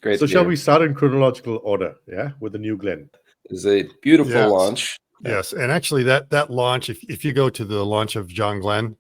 Great. So shall we start in chronological order? Yeah, with the new Glenn. It's a beautiful launch. Yes, and actually that launch, if you go to the launch of John Glenn,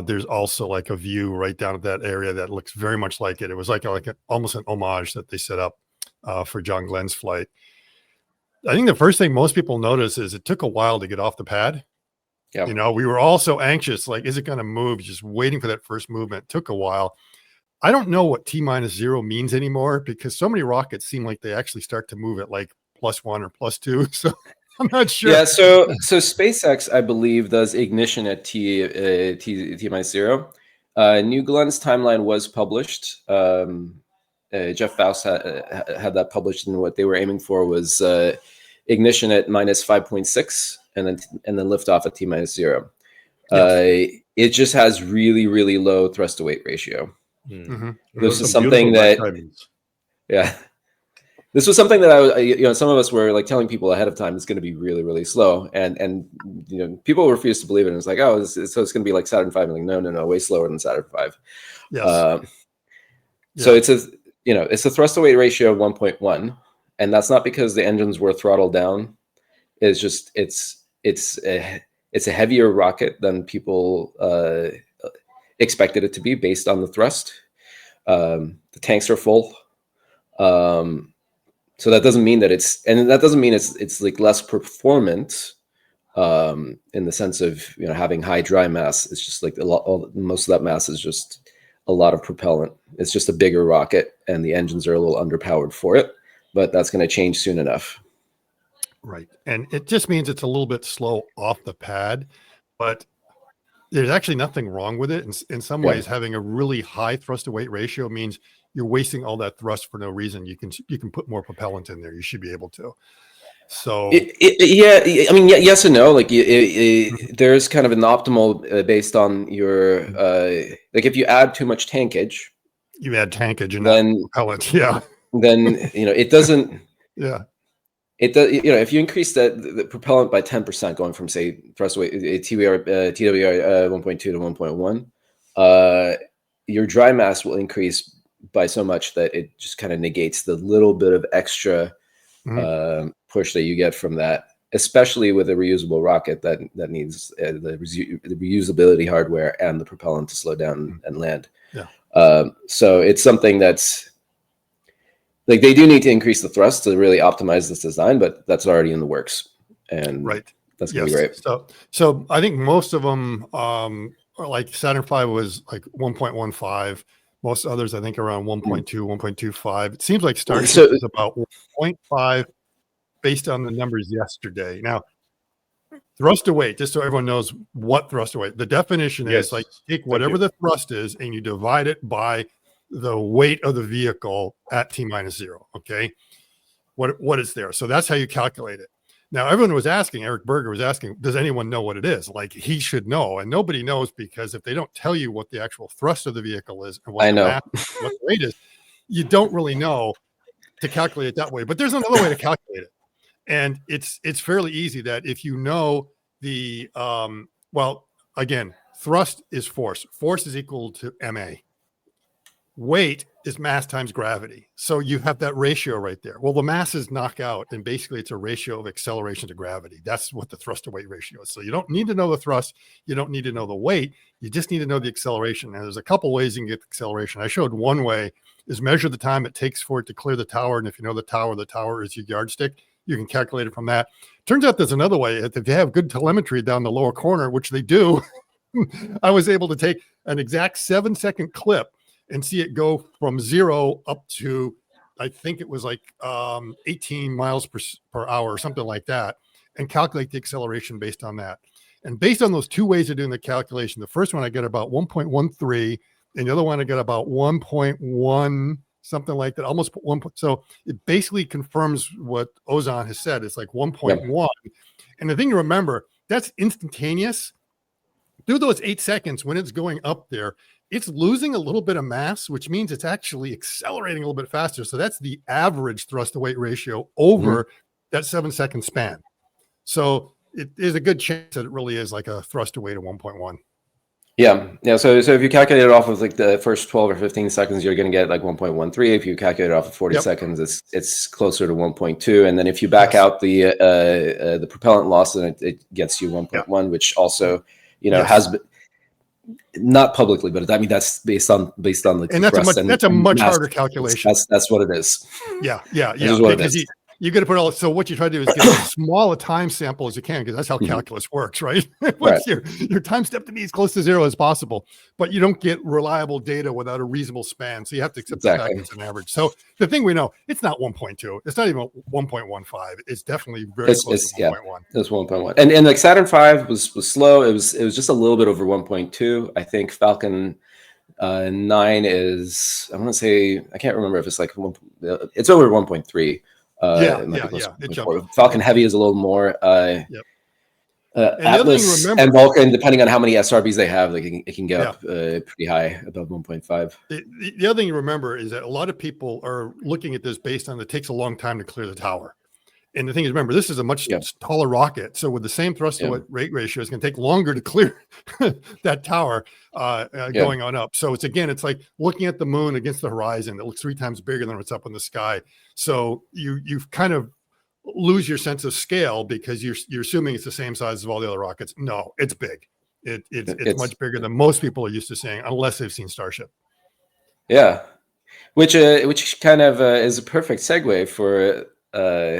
there's also like a view right down at that area that looks very much like it. It was like almost an homage that they set up for John Glenn's flight. I think the first thing most people notice is it took a while to get off the pad. Yeah. You know, we were all so anxious, like, is it going to move? Just waiting for that first movement. It took a while. I don't know what T-0 means anymore because so many rockets seem like they actually start to move at like +1 or +2. So I'm not sure. Yeah. So SpaceX, I believe, does ignition at T-0. New Glenn's timeline was published. Jeff Faust had that published, and what they were aiming for was ignition at -5.6 and then liftoff at T-0. Yes. It just has really, really low thrust to weight ratio. Mm-hmm. This is something that, this was something that some of us were like telling people ahead of time it's going to be really, really slow, and people refused to believe it. And it's like, oh, so it's going to be like Saturn V. I'm like, no, way slower than Saturn V. Yes. So it's a thrust to weight ratio of 1.1, and that's not because the engines were throttled down. It's just it's a heavier rocket than people expected it to be based on the thrust. The tanks are full. So that doesn't mean that it's like less performant in the sense of having high dry mass. It's just like most of that mass is just a lot of propellant. It's just a bigger rocket, and the engines are a little underpowered for it. But that's going to change soon enough. Right, and it just means it's a little bit slow off the pad, but there's actually nothing wrong with it. In some ways, having a really high thrust to weight ratio means you're wasting all that thrust for no reason. You can put more propellant in there. You should be able to. So yes and no. Like there's kind of an optimal based on your like if you add too much tankage, you add tankage and then propellant. Yeah. Then it doesn't. Yeah. It does. If you increase the propellant by 10%, going from say thrust weight TWR 1.2 to 1.1, your dry mass will increase by so much that it just kind of negates the little bit of extra push that you get from that, especially with a reusable rocket that needs the reusability hardware and the propellant to slow down and land. Yeah. So it's something that's like they do need to increase the thrust to really optimize this design, but that's already in the works, and that's gonna be great. So I think most of them are like Saturn V was like 1.15. Most others, I think, around 1.2, 1.25. It seems like Starship is about 1.5 based on the numbers yesterday. Now, thrust to weight, just so everyone knows what thrust to weight. The definition is like take whatever the thrust is and you divide it by the weight of the vehicle at T-0. Okay. What is there? So that's how you calculate it. Now, everyone was asking, Eric Berger was asking, does anyone know what it is? Like he should know. And nobody knows because if they don't tell you what the actual thrust of the vehicle is and what what the weight is, you don't really know to calculate it that way. But there's another way to calculate it. And it's fairly easy that if you know the, again, thrust is force. Force is equal to MA. Weight is mass times gravity. So you have that ratio right there. Well, the masses knock out, and basically it's a ratio of acceleration to gravity. That's what the thrust to weight ratio is. So you don't need to know the thrust. You don't need to know the weight. You just need to know the acceleration. And there's a couple ways you can get the acceleration. I showed one way is measure the time it takes for it to clear the tower. And if you know the tower is your yardstick, you can calculate it from that. Turns out there's another way. If you have good telemetry down the lower corner, which they do, I was able to take an exact 7-second clip and see it go from 0 up to, I think it was like 18 miles per hour or something like that, and calculate the acceleration based on that. And based on those two ways of doing the calculation, the first one I got about 1.13, and the other one I got about 1.1, something like that, almost 1. So it basically confirms what Ozan has said. It's like 1.1. And the thing to remember, that's instantaneous. Through those 8 seconds, when it's going up there, it's losing a little bit of mass, which means it's actually accelerating a little bit faster. So that's the average thrust to weight ratio over that 7-second span. So it is a good chance that it really is like a thrust to weight of 1.1. Yeah. So if you calculate it off of like the first 12 or 15 seconds, you're going to get like 1.13. If you calculate it off of 40 seconds, it's closer to 1.2. And then if you back out the propellant loss, then it gets you 1.1, which also has been not publicly, but I mean that's based on the and that's a much harder calculation. That's what it is. Yeah. Because you got to put so what you try to do is get as small a time sample as you can, because that's how calculus works, right? Your time step to be as close to zero as possible, but you don't get reliable data without a reasonable span. So you have to accept the fact it's an average. So the thing we know, it's not 1.2. It's not even 1.15. It's definitely very close to 1.1. It's 1.1. And like Saturn V was slow. It was just a little bit over 1.2. I think Falcon 9 is, I want to say, I can't remember if it's like it's over 1.3. It jumped. Falcon Heavy is a little more. Atlas and Vulcan, depending on how many SRBs they have, it can get up pretty high, above 1.5. The other thing you remember is that a lot of people are looking at this based on it takes a long time to clear the tower. And the thing is, remember, this is a much taller rocket. So with the same thrust to rate ratio, it's going to take longer to clear that tower going on up. So it's like looking at the moon against the horizon. It looks 3 times bigger than what's up in the sky. So you've kind of lose your sense of scale because you're assuming it's the same size as all the other rockets. No, it's big. It's much bigger than most people are used to seeing, unless they've seen Starship. Yeah, which kind of is a perfect segue for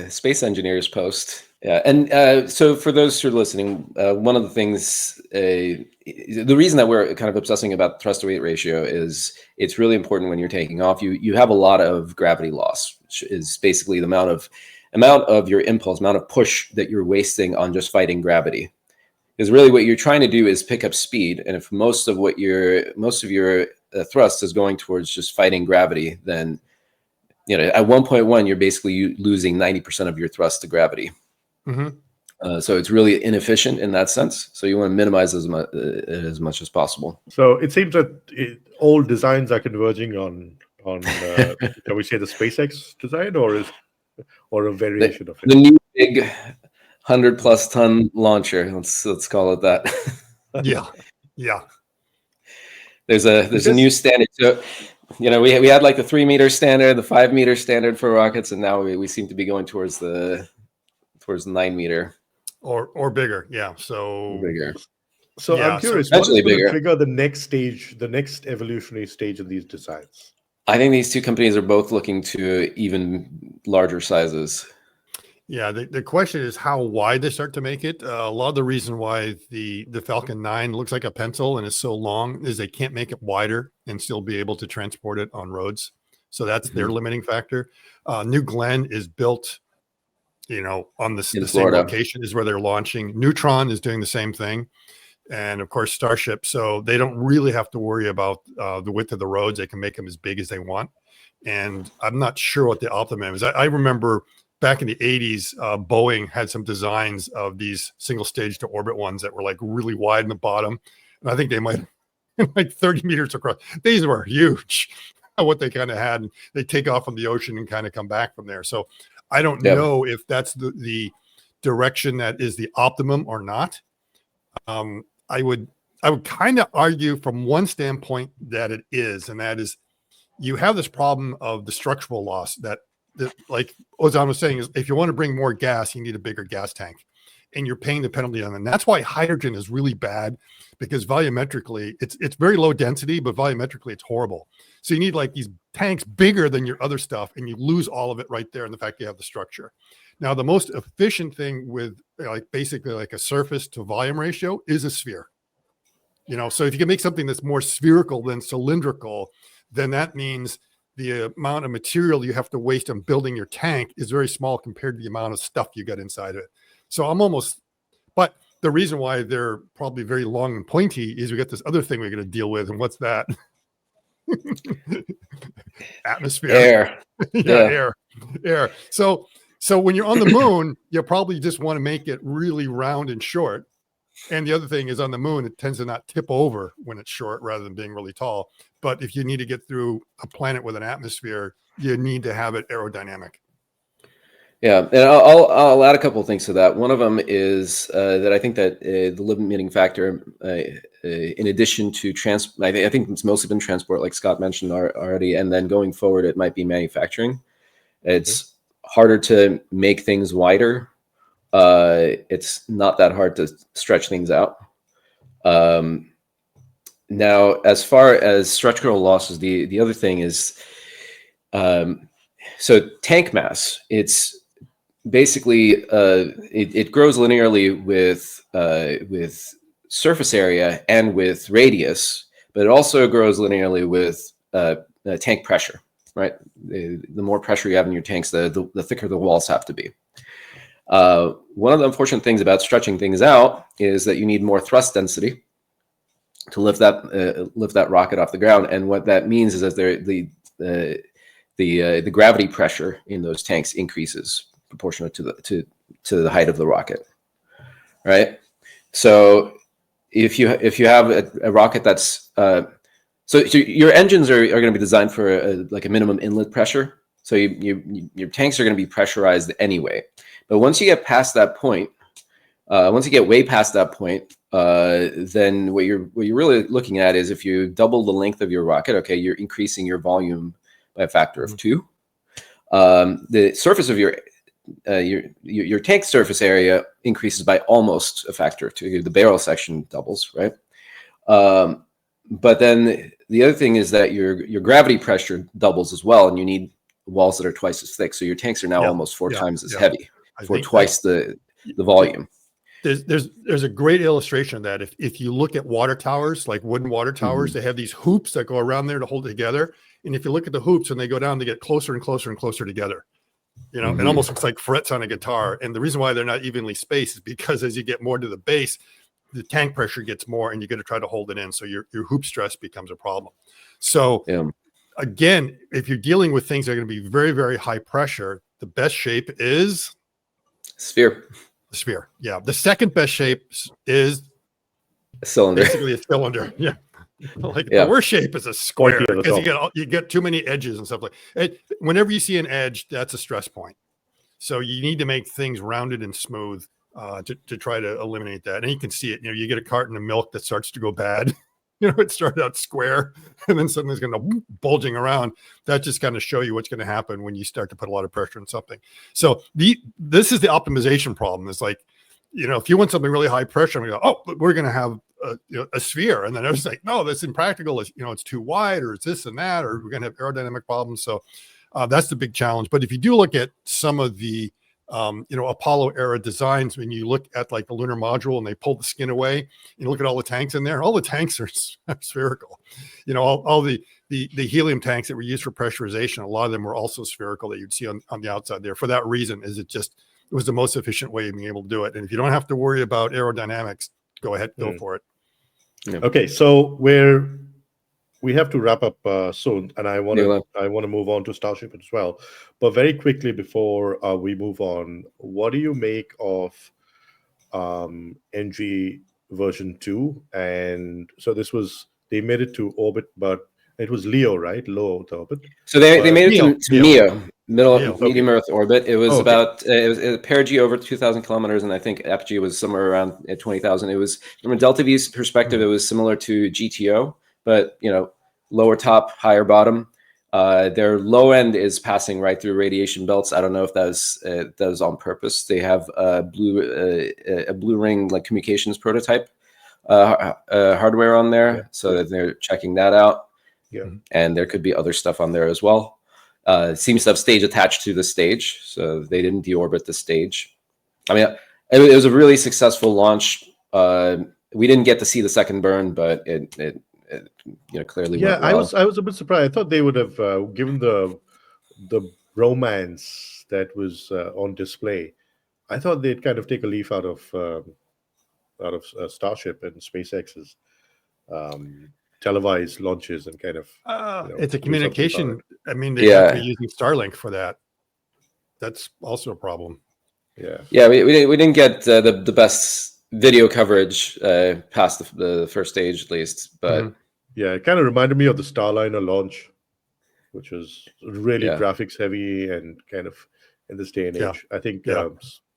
Space Engineers post. Yeah, and so for those who are listening, one of the things, the reason that we're kind of obsessing about thrust to weight ratio is it's really important when you're taking off. You have a lot of gravity loss, which is basically the amount of your impulse, amount of push that you're wasting on just fighting gravity. Because really, what you're trying to do is pick up speed, and if most of your thrust is going towards just fighting gravity, then at 1.1 you're basically losing 90% of your thrust to gravity. So it's really inefficient in that sense. So you want to minimize as much as possible. So it seems that all designs are converging on can we say the SpaceX design, or a variation of it? The new big 100+ ton launcher. Let's call it that. Yeah. There's a new standard. So we had like the 3 meter standard, the 5 meter standard for rockets, and now we seem to be going towards the 9 meter or bigger. Yeah. So bigger. So I'm curious, what is going to trigger the next stage, the next evolutionary stage of these designs? I think these two companies are both looking to even larger sizes. Yeah, the question is how wide they start to make it. A lot of the reason why the Falcon 9 looks like a pencil and is so long is they can't make it wider and still be able to transport it on roads. So that's their limiting factor. New Glenn is built, on the same location is where they're launching. Neutron is doing the same thing. And of course, Starship. So they don't really have to worry about the width of the roads. They can make them as big as they want. And I'm not sure what the optimum is. I remember back in the 80s, Boeing had some designs of these single stage to orbit ones that were like really wide in the bottom. And I think they might like 30 meters across. These were huge, what they kind of had. And they take off from the ocean and kind of come back from there. So I don't know if that's the direction that is the optimum or not. I would kind of argue from one standpoint that it is, and that is you have this problem of the structural loss that like Ozan was saying, is if you want to bring more gas, you need a bigger gas tank, and you're paying the penalty on it. And that's why hydrogen is really bad, because volumetrically it's very low density, but volumetrically it's horrible. So you need like these tanks bigger than your other stuff, and you lose all of it right there in the fact you have the structure. Now, the most efficient thing with basically like a surface to volume ratio is a sphere. So if you can make something that's more spherical than cylindrical, then that means the amount of material you have to waste on building your tank is very small compared to the amount of stuff you got inside of it. So but the reason why they're probably very long and pointy is we got this other thing we're going to deal with. And what's that? Atmosphere. Air. So when you're on the moon, you probably just want to make it really round and short. And the other thing is on the moon, it tends to not tip over when it's short rather than being really tall. But if you need to get through a planet with an atmosphere, you need to have it aerodynamic. Yeah, and I'll add a couple of things to that. One of them is that I think that the limiting factor, in addition to I think it's mostly been transport, like Scott mentioned already, and then going forward, it might be manufacturing. It's harder to make things wider. It's not that hard to stretch things out. Now, as far as structural losses, the other thing is, so tank mass. It's basically it grows linearly with surface area and with radius, but it also grows linearly with tank pressure. Right, the more pressure you have in your tanks, the thicker the walls have to be. One of the unfortunate things about stretching things out is that you need more thrust density to lift that rocket off the ground, and what that means is that the gravity pressure in those tanks increases proportionate to the height of the rocket, right? So if you have a rocket that's so your engines are going to be designed for like a minimum inlet pressure. So your tanks are going to be pressurized anyway. But once you get past that point, once you get way past that point, then what you're really looking at is if you double the length of your rocket, okay, you're increasing your volume by a factor of 2. The surface of your tank surface area increases by almost a factor of 2. The barrel section doubles, right? But then the other thing is that your gravity pressure doubles as well, and you need walls that are twice as thick. So your tanks are now almost 4 times as heavy for twice the volume. There's a great illustration of that. If you look at water towers, like wooden water towers, they have these hoops that go around there to hold it together. And if you look at the hoops and they go down, they get closer and closer and closer together. You know, it almost looks like frets on a guitar. And the reason why they're not evenly spaced is because as you get more to the base, the tank pressure gets more and you got to try to hold it in. So your hoop stress becomes a problem. So again, if you're dealing with things that are going to be very, very high pressure, the best shape is sphere. The sphere. Yeah. The second best shape is a cylinder. Basically a cylinder. Yeah. The worst shape is a square because you get too many edges and stuff like it. Whenever you see an edge, that's a stress point. So you need to make things rounded and smooth to try to eliminate that. And you can see it. You know, you get a carton of milk that starts to go bad. You know, it started out square and then suddenly it's going to bulging around. That just kind of show you what's going to happen when you start to put a lot of pressure on something. So this is the optimization problem. It's like, you know, if you want something really high pressure, we go, oh, we're going to have a sphere. And then I was like, no, that's impractical. It's, you know, it's too wide or it's this and that, or we're going to have aerodynamic problems. So that's the big challenge. But if you do look at some of the, Apollo era designs, when you look at like the lunar module and they pull the skin away, you look at all the tanks in there, all the tanks are spherical. You know, all the helium tanks that were used for pressurization, a lot of them were also spherical that you'd see on the outside there. For that reason, it was the most efficient way of being able to do it. And if you don't have to worry about aerodynamics, go ahead, go for it. Yeah. Okay, so we have to wrap up soon, and I want to move on to Starship as well. But very quickly before we move on, what do you make of NG version 2? And so they made it to orbit, but it was LEO, right? Low Earth orbit. So they made it to MEO, medium Earth orbit. It was about it was perigee over 2,000 kilometers, and I think apogee was somewhere around 20,000. It was from a delta V perspective, it was similar to GTO, but lower top, higher bottom. Their low end is passing right through radiation belts. I don't know if that was on purpose. They have a blue ring like communications prototype hardware on there, so that they're checking that out. Yeah, and there could be other stuff on there as well. It seems to have stage attached to the stage, so they didn't deorbit the stage. I mean, it was a really successful launch. We didn't get to see the second burn, but it clearly went well. I was a bit surprised. I thought they would have given the romance that was on display. I thought they'd kind of take a leaf out of Starship and SpaceX's televised launches and kind of it's a communication. I mean, they have to be using Starlink for that. That's also a problem. Yeah. We didn't get the best video coverage past the first stage at least, but it kind of reminded me of the Starliner launch, which was really graphics heavy and kind of in this day and age. Yeah. I think Yeah.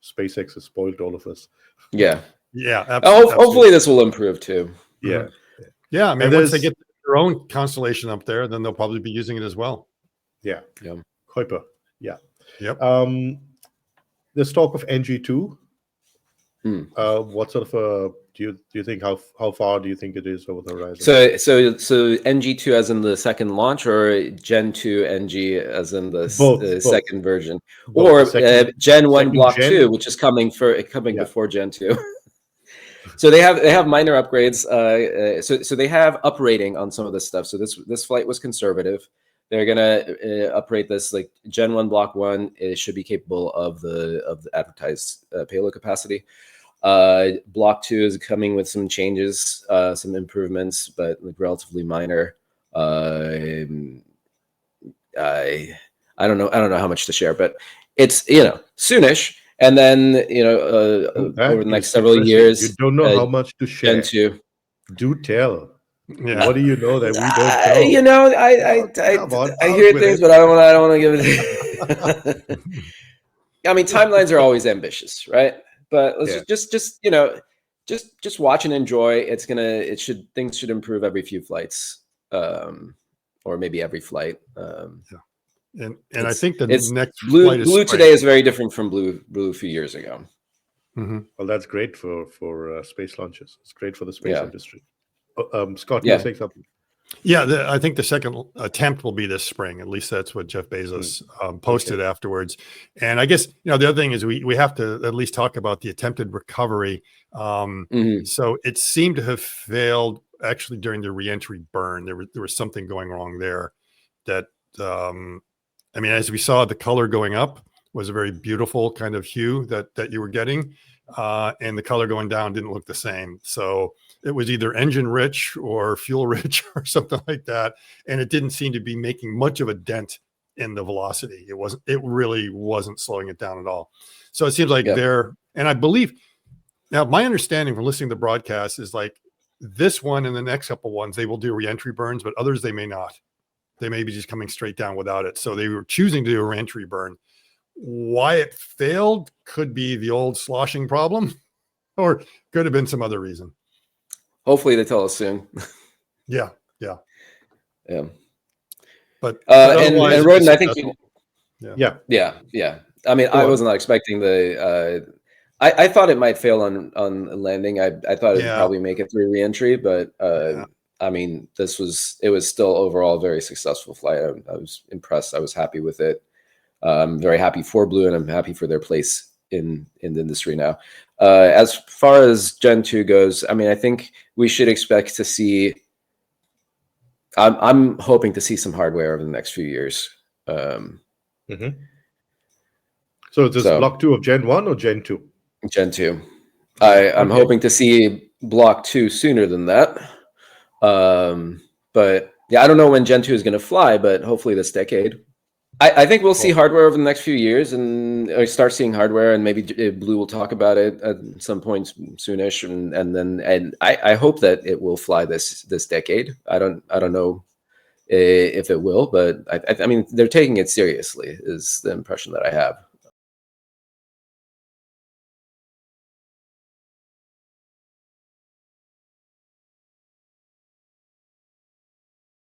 SpaceX has spoiled all of us. Yeah. Yeah. Hopefully this will improve too. Yeah. Yeah. I mean, And once they there's- get their own constellation up there, then they'll probably be using it as well. Yeah. Yeah. Kuiper. Yeah. Yep. There's talk of NG-2. Hmm. What sort of do you think how far do you think it is over the horizon? So NG-2 as in the second launch, or Gen 2 NG as in the Both. second version, Both. or The Gen 1 second Block gen? 2, which is coming Yeah. before Gen 2. So they have minor upgrades. So they have uprating on some of this stuff. So this flight was conservative. They're gonna uprate this, like Gen 1 Block 1. It should be capable of the advertised payload capacity. Block 2 is coming with some changes, some improvements, but like relatively minor. I don't know how much to share, but it's soonish. And then over the next several years, you don't know how much to share. Gen 2. Do tell. Yeah. What do you know that we don't know? I hear things, but I don't want to give it. I mean, timelines are always ambitious, right? But let's just watch and enjoy. Things should improve every few flights, or maybe every flight. And I think the next blue flight today is very different from blue a few years ago. Mm-hmm. Well, that's great for space launches. It's great for the space industry. Scott, Yeah. you say something? Yeah, I think the second attempt will be this spring. At least that's what Jeff Bezos posted afterwards. And I guess the other thing is we have to at least talk about the attempted recovery. So it seemed to have failed actually during the reentry burn. There was something going wrong there. That I mean, as we saw, the color going up was a very beautiful kind of hue that you were getting, and the color going down didn't look the same. So it was either engine rich or fuel rich or something like that. And it didn't seem to be making much of a dent in the velocity. It really wasn't slowing it down at all. So it seems like and I believe now my understanding from listening to the broadcast is like this one and the next couple ones, they will do reentry burns, but others they may not. They may be just coming straight down without it. So they were choosing to do a reentry burn. Why it failed could be the old sloshing problem, or could have been some other reason. Hopefully they tell us soon. Yeah. But and Roden, I think I mean, I was not expecting I thought it might fail on landing. I thought it would probably make it through reentry, but I mean, it was still overall a very successful flight. I was impressed. I was happy with it. I'm very happy for Blue, and I'm happy for their place in the industry now. As far as Gen 2 goes, I mean, I think we should expect to see. I'm hoping to see some hardware over the next few years. So is this Block 2 of Gen 1 or Gen 2? Gen 2. I'm hoping to see Block 2 sooner than that. But yeah, I don't know when Gen 2 is going to fly, but hopefully this decade. I think we'll see hardware over the next few years, and start seeing hardware, and maybe Blue will talk about it at some point soonish, and I hope that it will fly this decade. I don't know if it will, but I mean they're taking it seriously is the impression that I have.